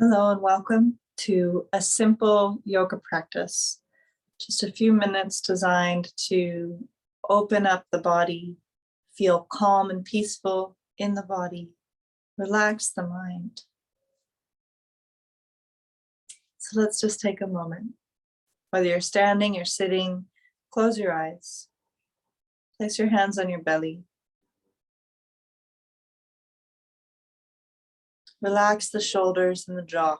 Hello and welcome to a simple yoga practice. Just a few minutes designed to open up the body, feel calm and peaceful in the body, relax the mind. So let's just take a moment. Whether you're standing or sitting, close your eyes. Place your hands on your belly. Relax the shoulders and the jaw.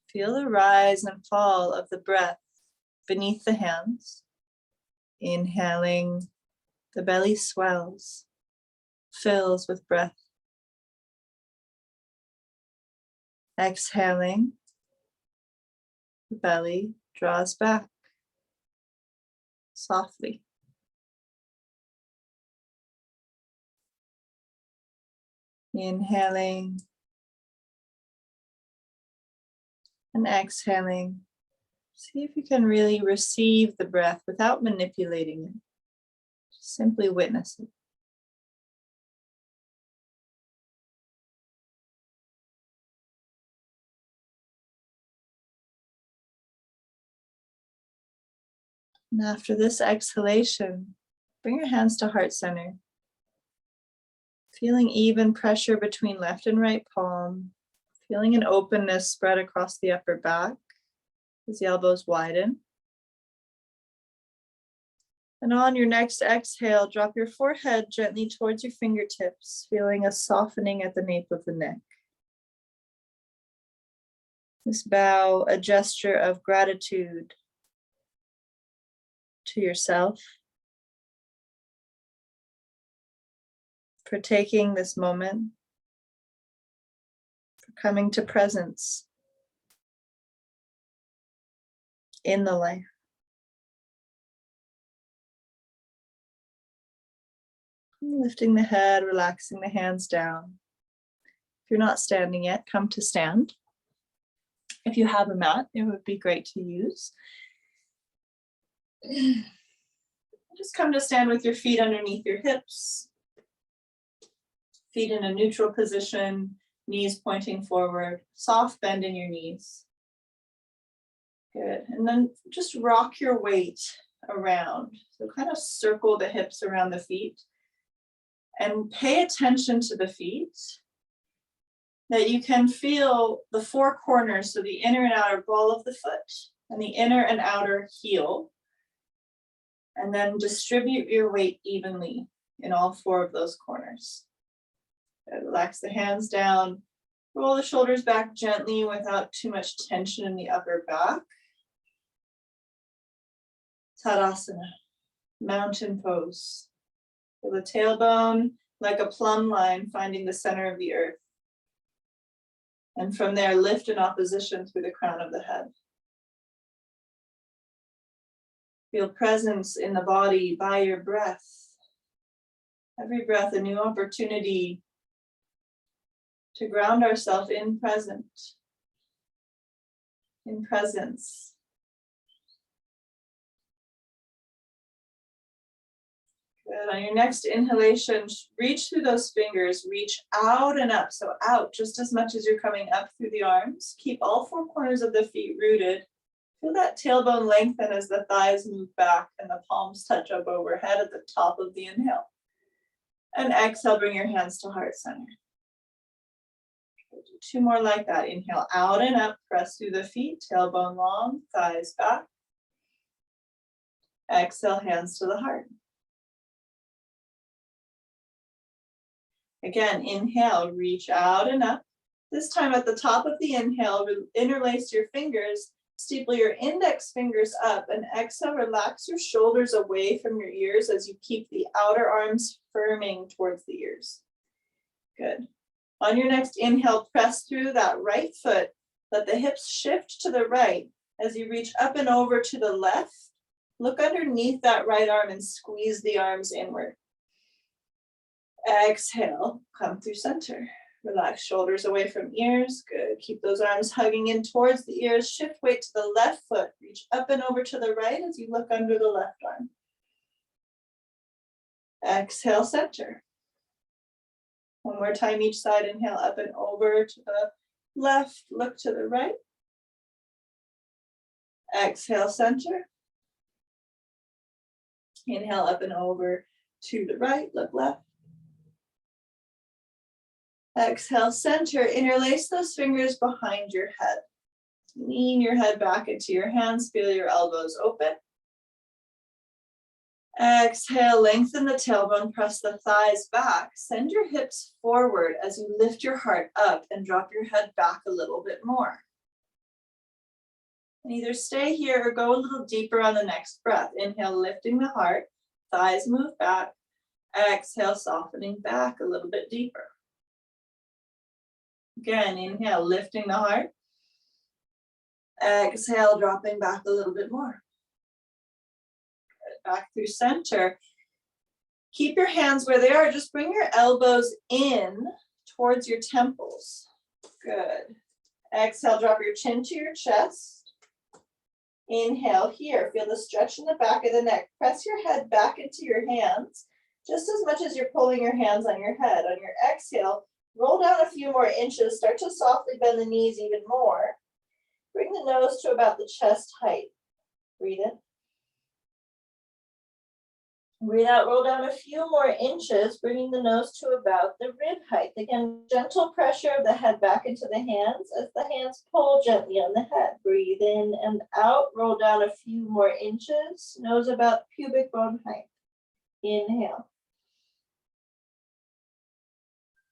Feel the rise and fall of the breath beneath the hands. Inhaling, the belly swells, fills with breath. Exhaling, the belly draws back softly. Inhaling and exhaling. See if you can really receive the breath without manipulating it. Just simply witness it. And after this exhalation, bring your hands to heart center. Feeling even pressure between left and right palm. Feeling an openness spread across the upper back as the elbows widen. And on your next exhale, drop your forehead gently towards your fingertips, feeling a softening at the nape of the neck. This bow, a gesture of gratitude to yourself for taking this moment, for coming to presence in the life. Lifting the head, relaxing the hands down. If you're not standing yet, come to stand. If you have a mat, it would be great to use. Just come to stand with your feet underneath your hips. Feet in a neutral position, knees pointing forward, soft bend in your knees. Good, and then just rock your weight around. So kind of circle the hips around the feet and pay attention to the feet, that you can feel the four corners, so the inner and outer ball of the foot and the inner and outer heel, and then distribute your weight evenly in all four of those corners. Relax the hands down, roll the shoulders back gently without too much tension in the upper back. Tadasana, mountain pose. Feel the tailbone like a plumb line finding the center of the earth. And from there, lift in opposition through the crown of the head. Feel presence in the body by your breath. Every breath, a new opportunity to ground ourselves in presence. Good. On your next inhalation, reach through those fingers, reach out and up. So out just as much as you're coming up through the arms. Keep all four corners of the feet rooted. Feel that tailbone lengthen as the thighs move back and the palms touch up overhead at the top of the inhale. And exhale, bring your hands to heart center. Two more like that. Inhale out and up, press through the feet, tailbone long, thighs back. Exhale, hands to the heart. Again, inhale, reach out and up. This time at the top of the inhale, interlace your fingers, steeple your index fingers up, and exhale, relax your shoulders away from your ears as you keep the outer arms firming towards the ears. Good. On your next inhale, press through that right foot. Let the hips shift to the right as you reach up and over to the left. Look underneath that right arm and squeeze the arms inward. Exhale, come through center. Relax shoulders away from ears. Good. Keep those arms hugging in towards the ears. Shift weight to the left foot. Reach up and over to the right as you look under the left arm. Exhale, center. One more time each side, inhale up and over to the left, look to the right. Exhale, center. Inhale up and over to the right, look left. Exhale, center. Interlace those fingers behind your head. Lean your head back into your hands, feel your elbows open. Exhale, lengthen the tailbone, press the thighs back. Send your hips forward as you lift your heart up and drop your head back a little bit more. And either stay here or go a little deeper on the next breath. Inhale, lifting the heart, thighs move back. Exhale, softening back a little bit deeper. Again, inhale, lifting the heart. Exhale, dropping back a little bit more. Back through center. Keep your hands where they are. Just bring your elbows in towards your temples. Good. Exhale, drop your chin to your chest. Inhale here. Feel the stretch in the back of the neck. Press your head back into your hands, just as much as you're pulling your hands on your head. On your exhale, roll down a few more inches. Start to softly bend the knees even more. Bring the nose to about the chest height. Breathe in. Breathe out, roll down a few more inches, bringing the nose to about the rib height. Again, gentle pressure of the head back into the hands as the hands pull gently on the head. Breathe in and out, roll down a few more inches, nose about pubic bone height. Inhale.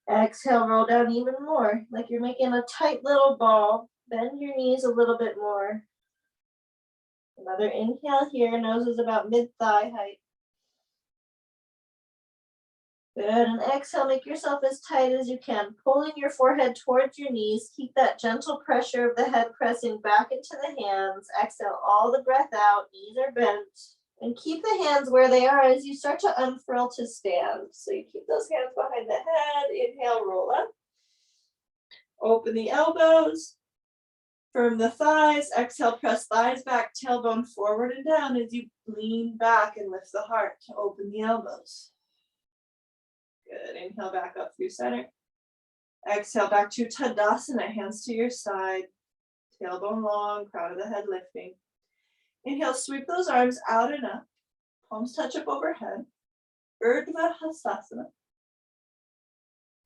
Exhale, roll down even more, like you're making a tight little ball. Bend your knees a little bit more. Another inhale here, nose is about mid-thigh height. Good, and exhale, make yourself as tight as you can, pulling your forehead towards your knees. Keep that gentle pressure of the head pressing back into the hands. Exhale all the breath out, knees are bent. And keep the hands where they are as you start to unfurl to stand. So you keep those hands behind the head, inhale, roll up. Open the elbows, firm the thighs, exhale, press thighs back, tailbone forward and down as you lean back and lift the heart to open the elbows. Good, inhale back up through center. Exhale back to Tadasana, hands to your side, tailbone long, crown of the head lifting. Inhale, sweep those arms out and up, palms touch up overhead, Urdhva Hastasana.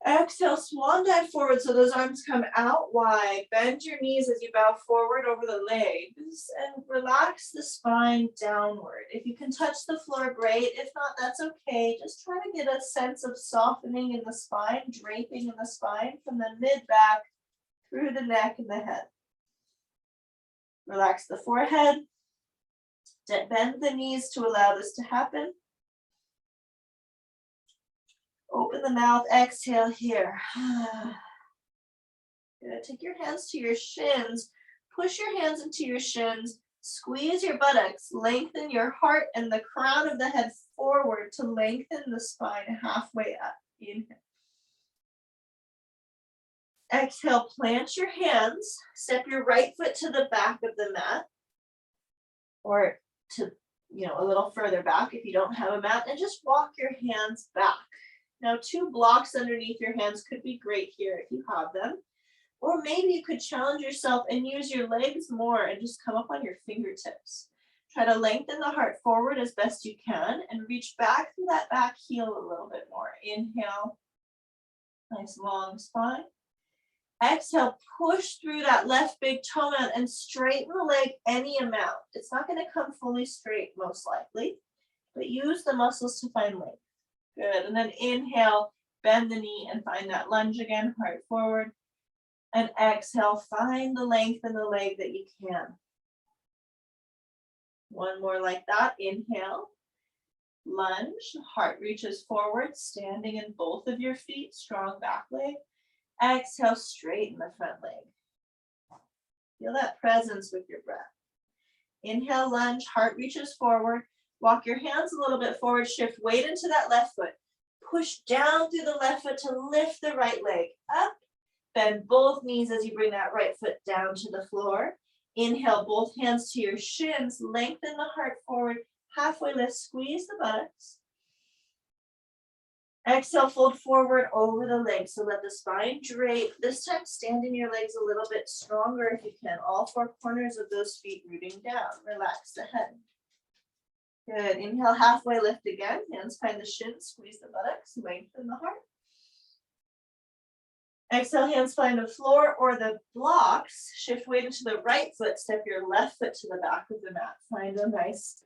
Exhale, swan dive forward so those arms come out wide. Bend your knees as you bow forward over the legs and relax the spine downward. If you can touch the floor, great. If not, that's okay. Just try to get a sense of softening in the spine, draping in the spine from the mid-back through the neck and the head. Relax the forehead. Bend the knees to allow this to happen. Open the mouth, exhale here. Good. Take your hands to your shins. Push your hands into your shins. Squeeze your buttocks. Lengthen your heart and the crown of the head forward to lengthen the spine halfway up. Inhale. Exhale, plant your hands. Step your right foot to the back of the mat. Or to, a little further back if you don't have a mat. And just walk your hands back. Now, 2 blocks underneath your hands could be great here if you have them. Or maybe you could challenge yourself and use your legs more and just come up on your fingertips. Try to lengthen the heart forward as best you can and reach back through that back heel a little bit more. Inhale, nice long spine. Exhale, push through that left big toe mound and straighten the leg any amount. It's not going to come fully straight, most likely, but use the muscles to find length. Good, and then inhale, bend the knee and find that lunge again, heart forward. And exhale, find the length in the leg that you can. One more like that, inhale, lunge, heart reaches forward, standing in both of your feet, strong back leg. Exhale, straighten the front leg. Feel that presence with your breath. Inhale, lunge, heart reaches forward. Walk your hands a little bit forward, shift weight into that left foot. Push down through the left foot to lift the right leg up. Bend both knees as you bring that right foot down to the floor. Inhale, both hands to your shins. Lengthen the heart forward. Halfway lift, squeeze the buttocks. Exhale, fold forward over the legs. So let the spine drape. This time, stand in your legs a little bit stronger if you can. All four corners of those feet rooting down. Relax the head. Good. Inhale, halfway lift again. Hands find the shins, squeeze the buttocks, lengthen the heart. Exhale, hands find the floor or the blocks. Shift weight into the right foot. Step your left foot to the back of the mat. Find a nice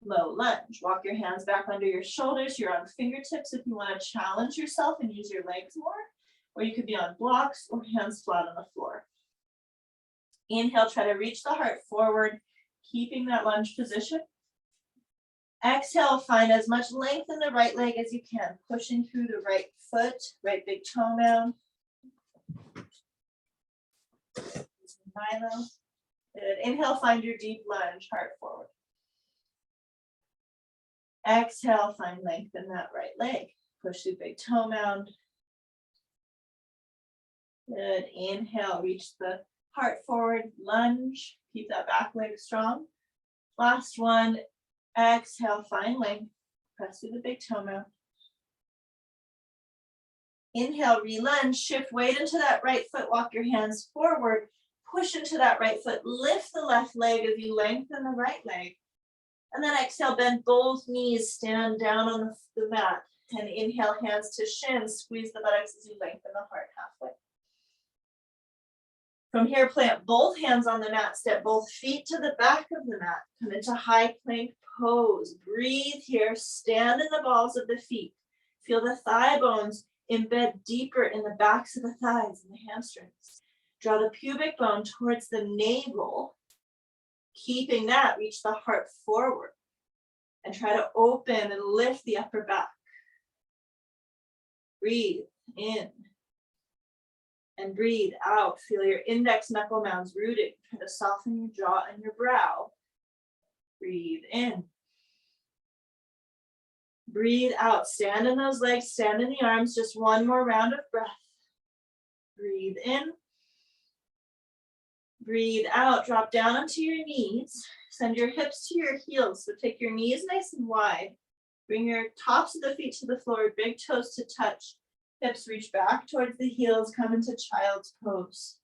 low lunge. Walk your hands back under your shoulders. You're on fingertips if you want to challenge yourself and use your legs more. Or you could be on blocks or hands flat on the floor. Inhale, try to reach the heart forward, keeping that lunge position. Exhale, find as much length in the right leg as you can, pushing through the right foot, right big toe mound. Milo. Good. Inhale, find your deep lunge, heart forward. Exhale, find length in that right leg. Push through big toe mound. Good. Inhale, reach the heart forward, lunge. Keep that back leg strong. Last one. Exhale, find length. Press through the big toe mound. Inhale, re-lunge, shift weight into that right foot, walk your hands forward, push into that right foot, lift the left leg as you lengthen the right leg. And then exhale, bend both knees, stand down on the mat. And inhale, hands to shins, squeeze the buttocks as you lengthen the heart halfway. From here, plant both hands on the mat, step both feet to the back of the mat, come into high plank pose. Breathe here, stand in the balls of the feet. Feel the thigh bones embed deeper in the backs of the thighs and the hamstrings. Draw the pubic bone towards the navel. Keeping that, reach the heart forward. And try to open and lift the upper back. Breathe in. And breathe out. Feel your index knuckle mounds rooting. Try to soften your jaw and your brow. Breathe in. Breathe out. Stand in those legs, stand in the arms. Just one more round of breath. Breathe in. Breathe out. Drop down onto your knees. Send your hips to your heels. So take your knees nice and wide. Bring your tops of the feet to the floor, big toes to touch. Hips reach back towards the heels, come into child's pose.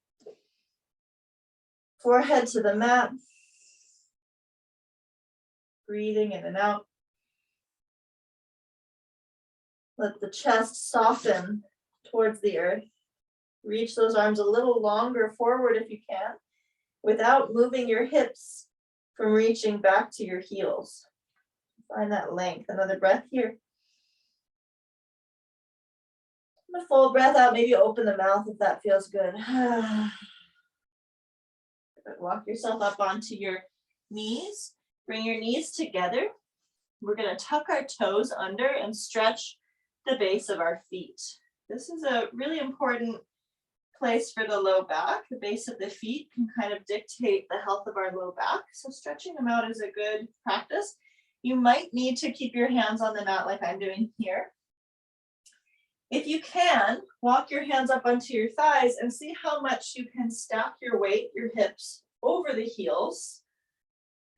Forehead to the mat. Breathing in and out. Let the chest soften towards the earth. Reach those arms a little longer forward if you can, without moving your hips from reaching back to your heels. Find that length. Another breath here. A full breath out, maybe open the mouth if that feels good. Walk yourself up onto your knees. Bring your knees together. We're going to tuck our toes under and stretch the base of our feet. This is a really important place for the low back. The base of the feet can kind of dictate the health of our low back. So stretching them out is a good practice. You might need to keep your hands on the mat like I'm doing here. If you can, walk your hands up onto your thighs and see how much you can stack your weight, your hips, over the heels,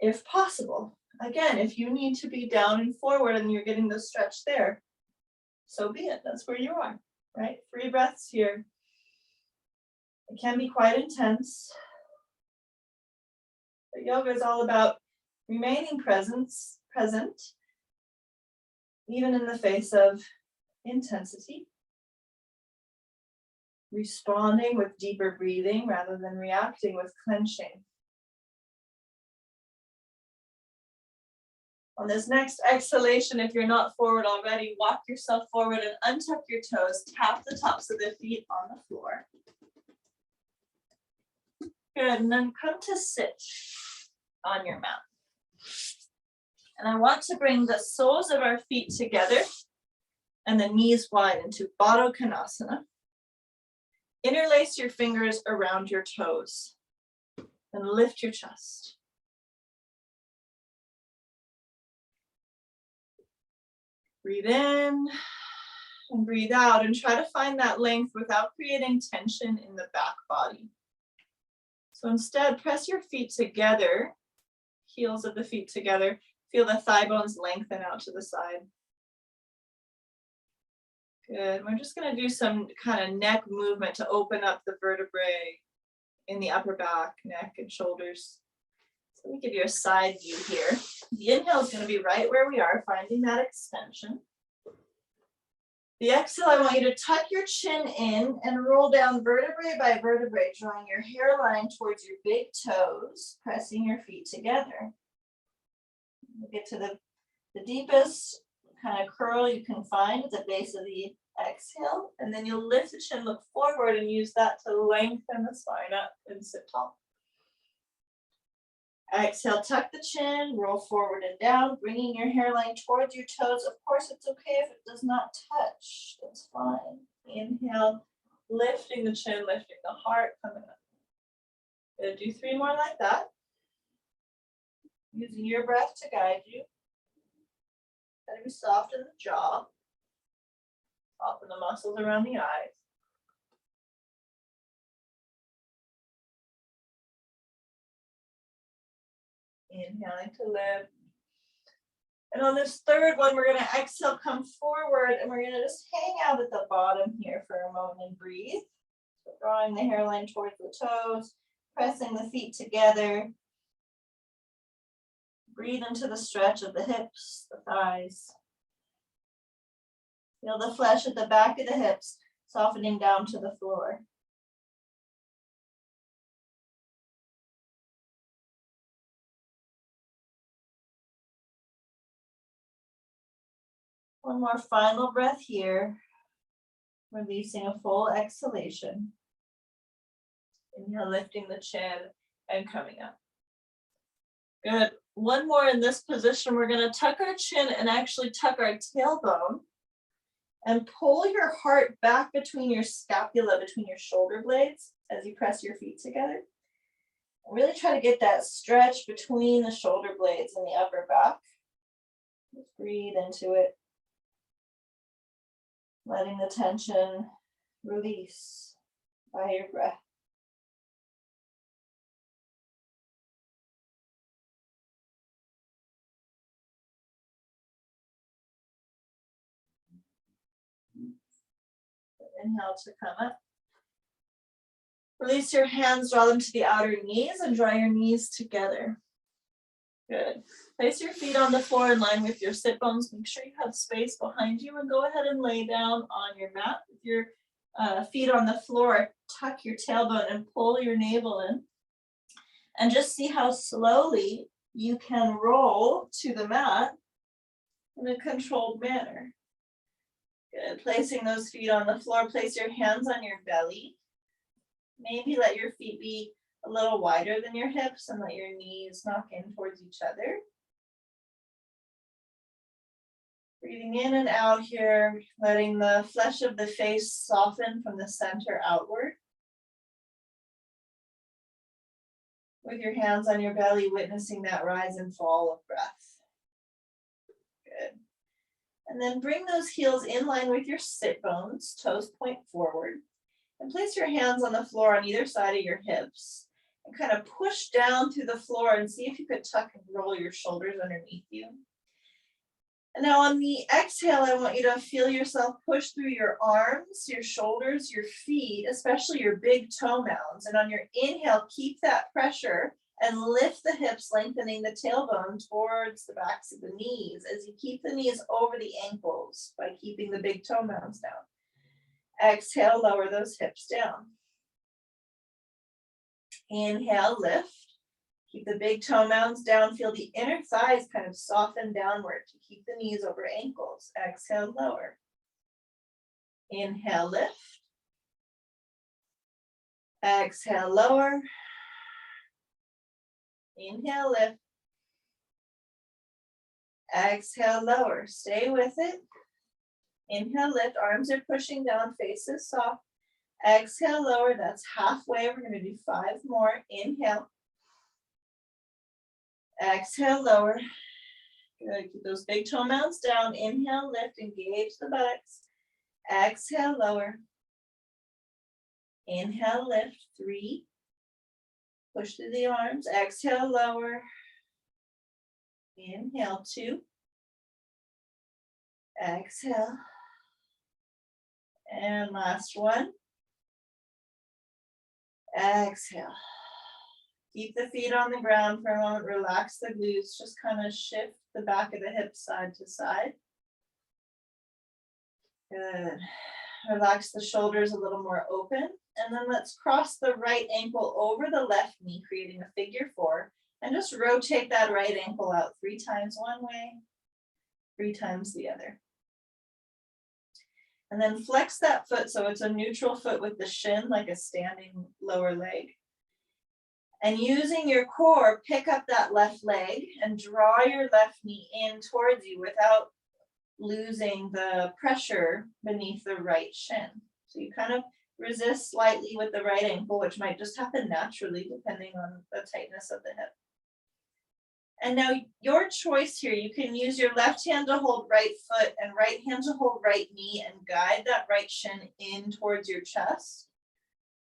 if possible. Again, if you need to be down and forward and you're getting the stretch there, so be it. That's where you are, right? 3 breaths here. It can be quite intense. But yoga is all about remaining present, even in the face of intensity. Responding with deeper breathing rather than reacting with clenching. On this next exhalation, if you're not forward already, walk yourself forward and untuck your toes. Tap the tops of the feet on the floor. Good, and then come to sit on your mat. And I want to bring the soles of our feet together and the knees wide into Baddha Konasana. Interlace your fingers around your toes and lift your chest. Breathe in and breathe out and try to find that length without creating tension in the back body. So instead, press your feet together, heels of the feet together. Feel the thigh bones lengthen out to the side. Good. We're just gonna do some kind of neck movement to open up the vertebrae in the upper back, neck, and shoulders. So let me give you a side view here. The inhale is going to be right where we are, finding that extension. The exhale, I want you to tuck your chin in and roll down vertebrae by vertebrae, drawing your hairline towards your big toes, pressing your feet together. We'll get to the deepest kind of curl you can find at the base of the exhale, and then you'll lift the chin, look forward, and use that to lengthen the spine up and sit tall. Exhale, tuck the chin, roll forward and down, bringing your hairline towards your toes. Of course, it's okay if it does not touch. That's fine. Inhale, lifting the chin, lifting the heart, coming up. Gonna do 3 more like that. Using your breath to guide you. Gotta be soft in the jaw. Soften the muscles around the eyes. Inhaling to lift. And on this third one, we're going to exhale, come forward, and we're going to just hang out at the bottom here for a moment and breathe. So drawing the hairline towards the toes, pressing the feet together. Breathe into the stretch of the hips, the thighs. Feel the flesh at the back of the hips, softening down to the floor. One more final breath here, releasing a full exhalation. Inhale, lifting the chin and coming up. Good. One more in this position. We're going to tuck our chin and actually tuck our tailbone and pull your heart back between your scapula, between your shoulder blades as you press your feet together. And really try to get that stretch between the shoulder blades and the upper back. Just breathe into it. Letting the tension release by your breath. Inhale to come up. Release your hands, draw them to the outer knees, and draw your knees together. Good. Place your feet on the floor in line with your sit bones. Make sure you have space behind you, and go ahead and lay down on your mat with your feet on the floor. Tuck your tailbone and pull your navel in. And just see how slowly you can roll to the mat in a controlled manner. Good. Placing those feet on the floor, place your hands on your belly. Maybe let your feet be a little wider than your hips and let your knees knock in towards each other. Breathing in and out here, letting the flesh of the face soften from the center outward. With your hands on your belly, witnessing that rise and fall of breath. Good. And then bring those heels in line with your sit bones, toes point forward. And place your hands on the floor on either side of your hips. And kind of push down through the floor and see if you could tuck and roll your shoulders underneath you. And now on the exhale, I want you to feel yourself push through your arms, your shoulders, your feet, especially your big toe mounds. And on your inhale, keep that pressure and lift the hips, lengthening the tailbone towards the backs of the knees as you keep the knees over the ankles by keeping the big toe mounds down. Exhale, lower those hips down. Inhale, lift. Keep the big toe mounds down. Feel the inner thighs kind of soften downward to keep the knees over ankles. Exhale, lower. Inhale, lift. Exhale, lower. Inhale, lift. Exhale, lower. Stay with it. Inhale, lift. Arms are pushing down, faces soft. Exhale, lower. That's halfway. We're going to do 5 more. Inhale. Exhale, lower. Good. Keep those big toe mounds down. Inhale, lift, engage the buttocks. Exhale, lower. Inhale, lift. 3. Push through the arms. Exhale, lower. Inhale, 2. Exhale. And last one. Exhale. Keep the feet on the ground for a moment. Relax the glutes. Just kind of shift the back of the hips side to side. Good. Relax the shoulders a little more open. And then let's cross the right ankle over the left knee, creating a figure 4. And just rotate that right ankle out 3 times one way, 3 times the other. And then flex that foot so it's a neutral foot with the shin, like a standing lower leg. And using your core, pick up that left leg and draw your left knee in towards you without losing the pressure beneath the right shin. So you kind of resist slightly with the right ankle, which might just happen naturally depending on the tightness of the hip. And now your choice here, you can use your left hand to hold right foot and right hand to hold right knee and guide that right shin in towards your chest.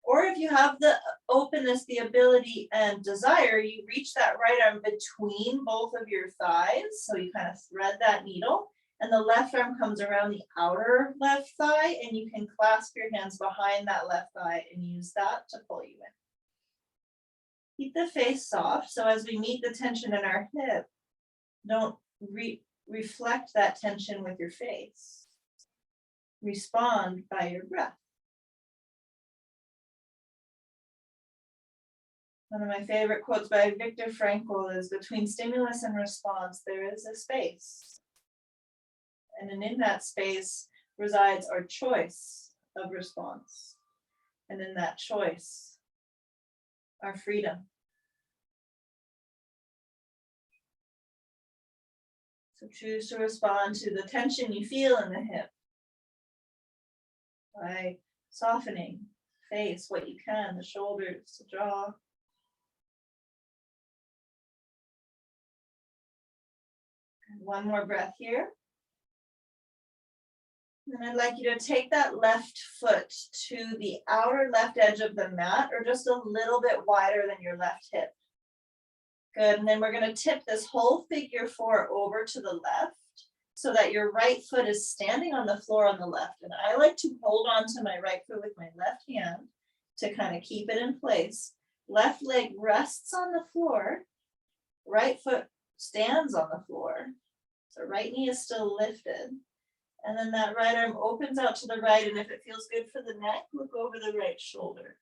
Or if you have the openness, the ability and desire, you reach that right arm between both of your thighs. So you kind of thread that needle and the left arm comes around the outer left thigh and you can clasp your hands behind that left thigh and use that to pull you in. Keep the face soft, so as we meet the tension in our hip, don't reflect that tension with your face. Respond by your breath. One of my favorite quotes by Viktor Frankl is, between stimulus and response, there is a space. And in that space resides our choice of response. And in that choice, our freedom. So choose to respond to the tension you feel in the hip by softening face what you can, the shoulders, the jaw. And one more breath here. And I'd like you to take that left foot to the outer left edge of the mat, or just a little bit wider than your left hip. Good, and then we're gonna tip this whole figure 4 over to the left so that your right foot is standing on the floor on the left. And I like to hold on to my right foot with my left hand to kind of keep it in place. Left leg rests on the floor, right foot stands on the floor. So right knee is still lifted. And then that right arm opens out to the right, and if it feels good for the neck, look over the right shoulder.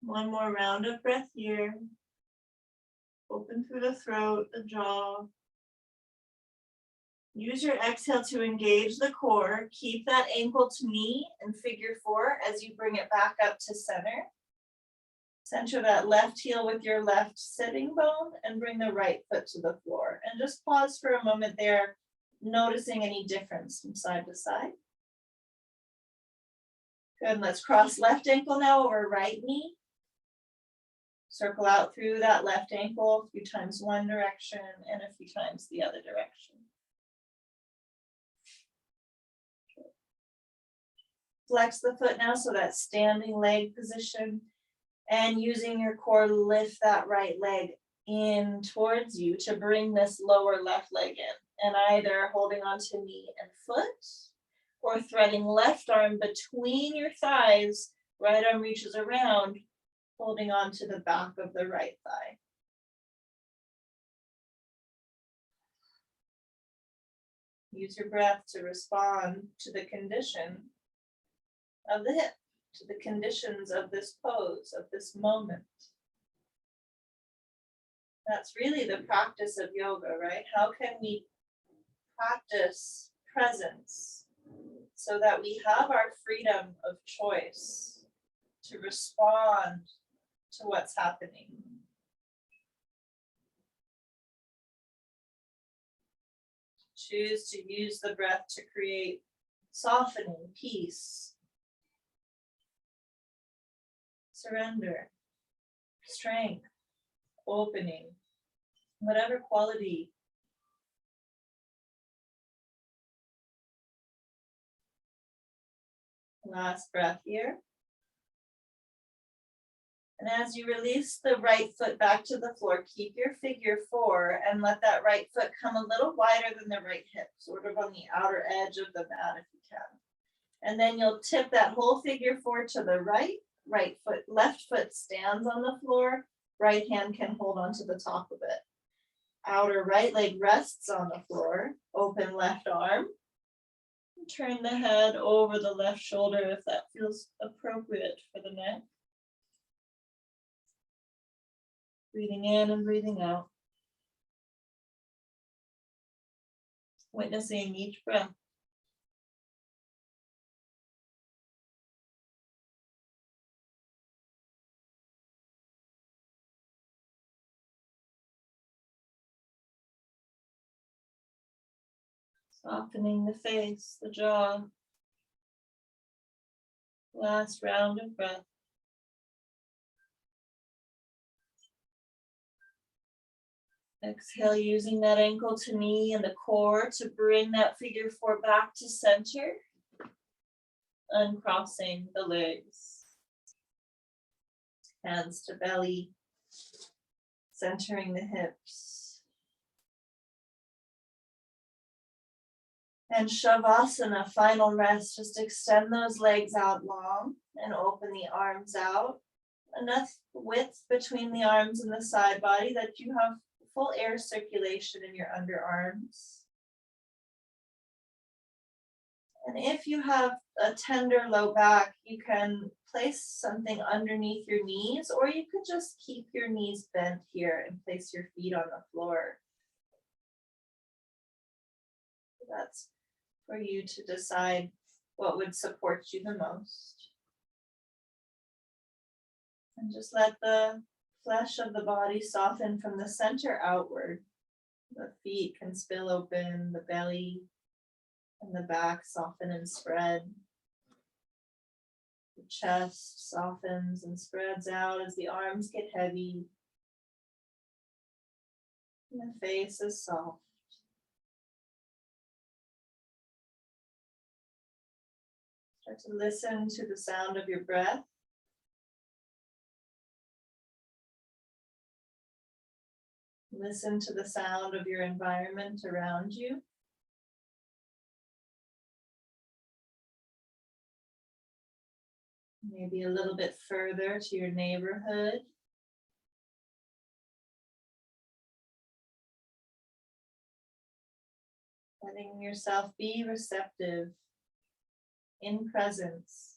One more round of breath here. Open through the throat, the jaw. Use your exhale to engage the core. Keep that ankle to knee in figure 4 as you bring it back up to center. Center that left heel with your left sitting bone and bring the right foot to the floor. And just pause for a moment there, noticing any difference from side to side. Good, let's cross left ankle now over right knee. Circle out through that left ankle a few times one direction and a few times the other direction. Flex the foot now, so that standing leg position, and using your core, lift that right leg in towards you to bring this lower left leg in, and either holding onto knee and foot or threading left arm between your thighs, right arm reaches around, holding on to the back of the right thigh. Use your breath to respond to the condition of the hip, to the conditions of this pose, of this moment. That's really the practice of yoga, right? How can we practice presence so that we have our freedom of choice to respond to what's happening? Choose to use the breath to create softening, peace, surrender, strength, opening, whatever quality Last breath here. And as you release the right foot back to the floor, keep your figure 4 and let that right foot come a little wider than the right hip, sort of on the outer edge of the mat if you can. And then you'll tip that whole figure 4 to the right, left foot stands on the floor, right hand can hold onto the top of it. Outer right leg rests on the floor, open left arm. Turn the head over the left shoulder if that feels appropriate for the neck. Breathing in and breathing out. Witnessing each breath. Softening the face, the jaw. Last round of breath. Exhale, using that ankle to knee and the core to bring that figure 4 back to center. Uncrossing the legs. Hands to belly. Centering the hips. And Shavasana, final rest. Just extend those legs out long and open the arms out. Enough width between the arms and the side body that you have full air circulation in your underarms. And if you have a tender low back, you can place something underneath your knees, or you could just keep your knees bent here and place your feet on the floor. That's for you to decide what would support you the most. And just let the flesh of the body soften from the center outward. The feet can spill open, the belly and the back soften and spread. The chest softens and spreads out as the arms get heavy. And the face is soft. Start to listen to the sound of your breath. Listen to the sound of your environment around you. Maybe a little bit further to your neighborhood. Letting yourself be receptive, in presence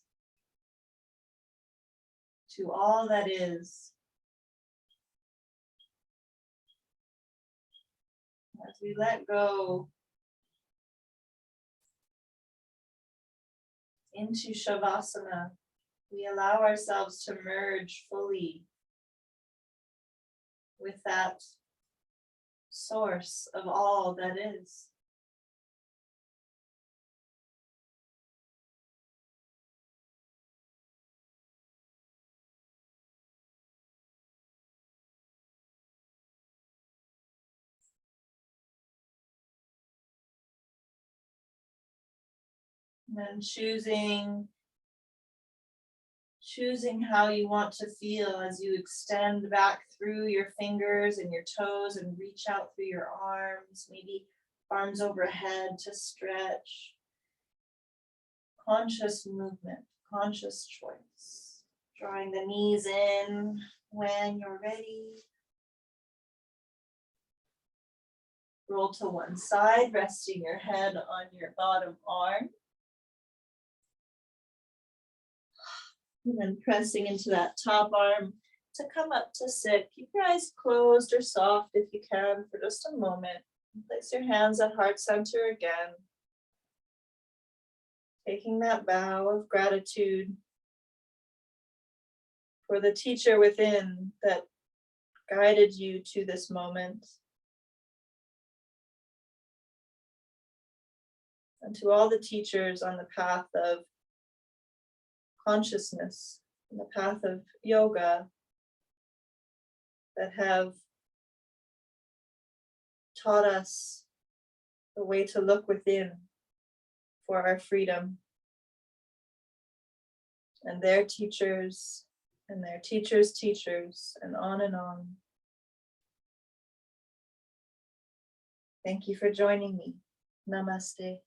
to all that is. As we let go into Shavasana, we allow ourselves to merge fully with that source of all that is. And choosing how you want to feel as you extend back through your fingers and your toes and reach out through your arms, maybe arms overhead to stretch. Conscious movement, conscious choice. Drawing the knees in when you're ready. Roll to one side, resting your head on your bottom arm. And then pressing into that top arm to come up to sit. Keep your eyes closed or soft if you can for just a moment. Place your hands at heart center again. Taking that bow of gratitude for the teacher within that guided you to this moment. And to all the teachers on the path of consciousness, on the path of yoga, that have taught us the way to look within for our freedom. and their teachers, and their teachers' teachers, and on and on. Thank you for joining me. Namaste.